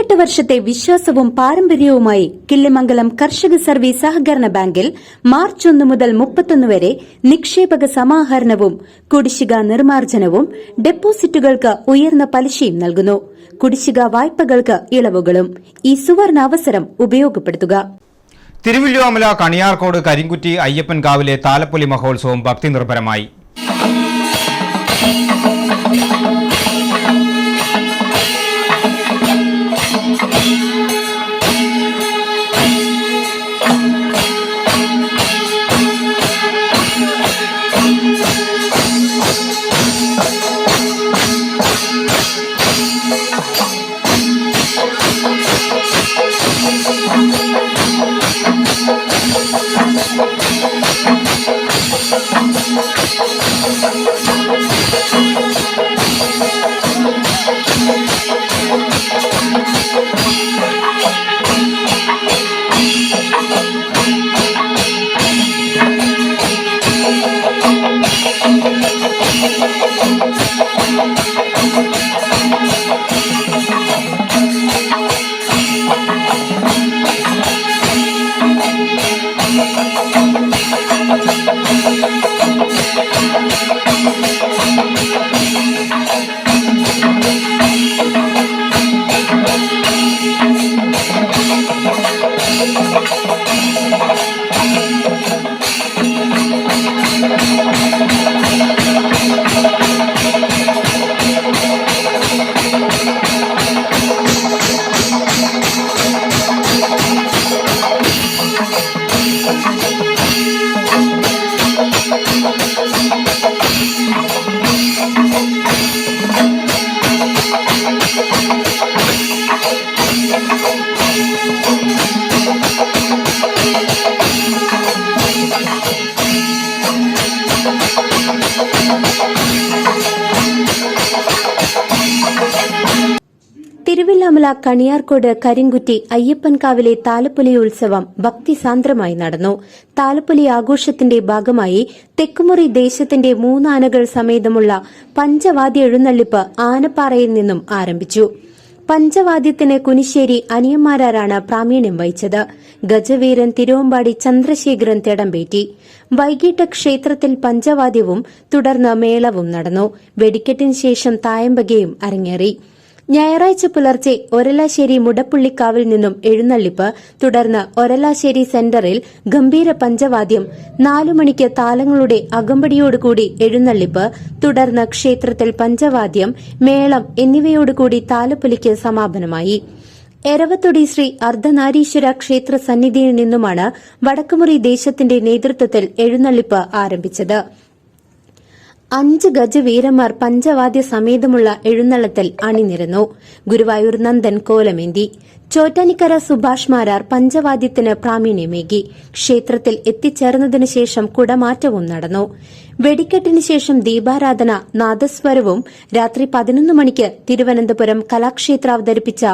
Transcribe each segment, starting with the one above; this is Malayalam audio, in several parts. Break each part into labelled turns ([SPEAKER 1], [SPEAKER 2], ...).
[SPEAKER 1] 18 വർഷത്തെ വിശ്വാസവും പാരമ്പര്യവുമായി കിള്ളിമംഗലം കർഷക സർവീസ് സഹകരണ ബാങ്കിൽ മാർച്ച് 1 മുതൽ 31 വരെ നിക്ഷേപക സമാഹരണവും കുടിശ്ശിക നിർമ്മാർജ്ജനവും ഡെപ്പോസിറ്റുകൾക്ക് ഉയർന്ന പലിശയും നൽകുന്നു. കുടിശ്ശിക വായ്പകൾക്ക് ഇളവുകളും. ഈ സുവർണ അവസരം ഉപയോഗപ്പെടുത്തുക.
[SPEAKER 2] തിരുവല്ലോമല കണിയാർക്കോട് കരിങ്കുറ്റി അയ്യപ്പൻകാവിലെ താലപ്പൊലി മഹോത്സവം ഭക്തിനിർഭരമായി.
[SPEAKER 1] തിരുവല്ലോമല കണിയാർക്കോട് കരിങ്കുറ്റി അയ്യപ്പൻകാവിലെ താലപ്പൊലി ഉത്സവം ഭക്തിസാന്ദ്രമായി നടന്നു. താലപ്പൊലി ആഘോഷത്തിന്റെ ഭാഗമായി തെക്കുമുറി ദേശത്തിന്റെ 3 ആനകൾ സമേതമുള്ള പഞ്ചവാദ്യ എഴുന്നള്ളിപ്പ് ആനപ്പാറയിൽ നിന്നും ആരംഭിച്ചു. പഞ്ചവാദ്യത്തിന് കുനിശ്ശേരി അനിയന്മാരാണ് പ്രാവീണ്യം വഹിച്ചത്. ഗജവീരൻ തിരുവമ്പാടി ചന്ദ്രശേഖരൻ തിടമ്പേറ്റി. വൈകിട്ട് ക്ഷേത്രത്തിൽ പഞ്ചവാദ്യവും തുടർന്ന് മേളവും നടന്നു. വെടിക്കെട്ടിന് ശേഷം തായമ്പകയും അരങ്ങേറി. ഞായറാഴ്ച പുലർച്ചെ ഒരലാശ്ശേരി മുടപ്പുള്ളിക്കാവിൽ നിന്നും എഴുന്നള്ളിപ്പ്, തുടർന്ന് ഒരലാശ്ശേരി സെന്ററിൽ ഗംഭീര പഞ്ചവാദ്യം, 4 മണിക്ക് താലങ്ങളുടെ അകമ്പടിയോടുകൂടി എഴുന്നള്ളിപ്പ്, തുടർന്ന് ക്ഷേത്രത്തിൽ പഞ്ചവാദ്യം, മേളം എന്നിവയോടുകൂടി താലപ്പൊലിക്ക് സമാപനമായി. എരവത്തൊടി ശ്രീ അർദ്ധനാരീശ്വര ക്ഷേത്ര സന്നിധിയിൽ നിന്നുമാണ് വടക്കുമുറി ദേശത്തിന്റെ നേതൃത്വത്തിൽ എഴുന്നള്ളിപ്പ് ആരംഭിച്ചത്. 5 ഗജവീരന്മാർ പഞ്ചവാദ്യ സമേതമുള്ള എഴുന്നള്ളത്തിൽ അണിനിരന്നു. ഗുരുവായൂർ നന്ദൻ കോലമേന്തി. ചോറ്റാനിക്കര സുഭാഷ് മാരാർ പഞ്ചവാദ്യത്തിന് പ്രാവീണ്യമേകി. ക്ഷേത്രത്തിൽ എത്തിച്ചേർന്നതിനു ശേഷം കുടമാറ്റവും നടന്നു. വെടിക്കെട്ടിന് ശേഷം ദീപാരാധന, നാദസ്വരവും രാത്രി 11 മണിക്ക് തിരുവനന്തപുരം കലാക്ഷേത്ര അവതരിപ്പിച്ച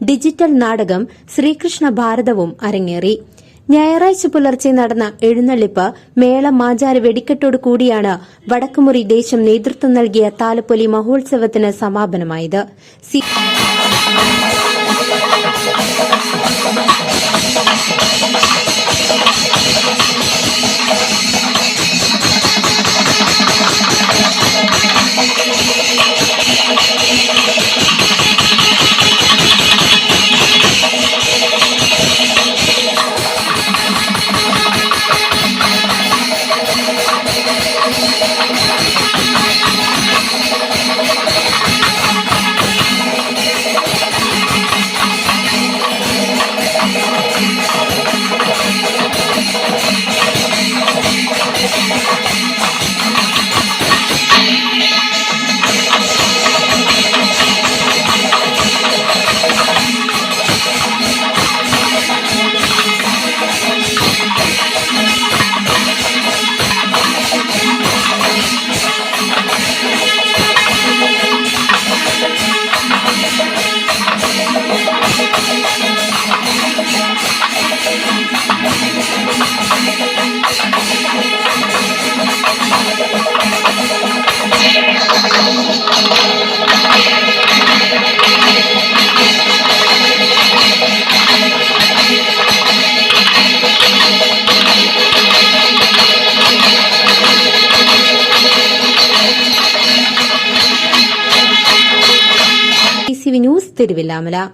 [SPEAKER 1] ഡിജിറ്റൽ നാടകം ശ്രീകൃഷ്ണ ഭാരതവും അരങ്ങേറി. ഞായറാഴ്ച പുലർച്ചെ നടന്ന എഴുന്നള്ളിപ്പ്, മേളം, ആചാര വെടിക്കെട്ടോടു കൂടിയാണ് വടക്കുമുറി ദേശം നേതൃത്വം നൽകിയ താലപ്പൊലി മഹോത്സവത്തിന് സമാപനമായത്. ന്യൂസ് തിരുവില്ലാമല.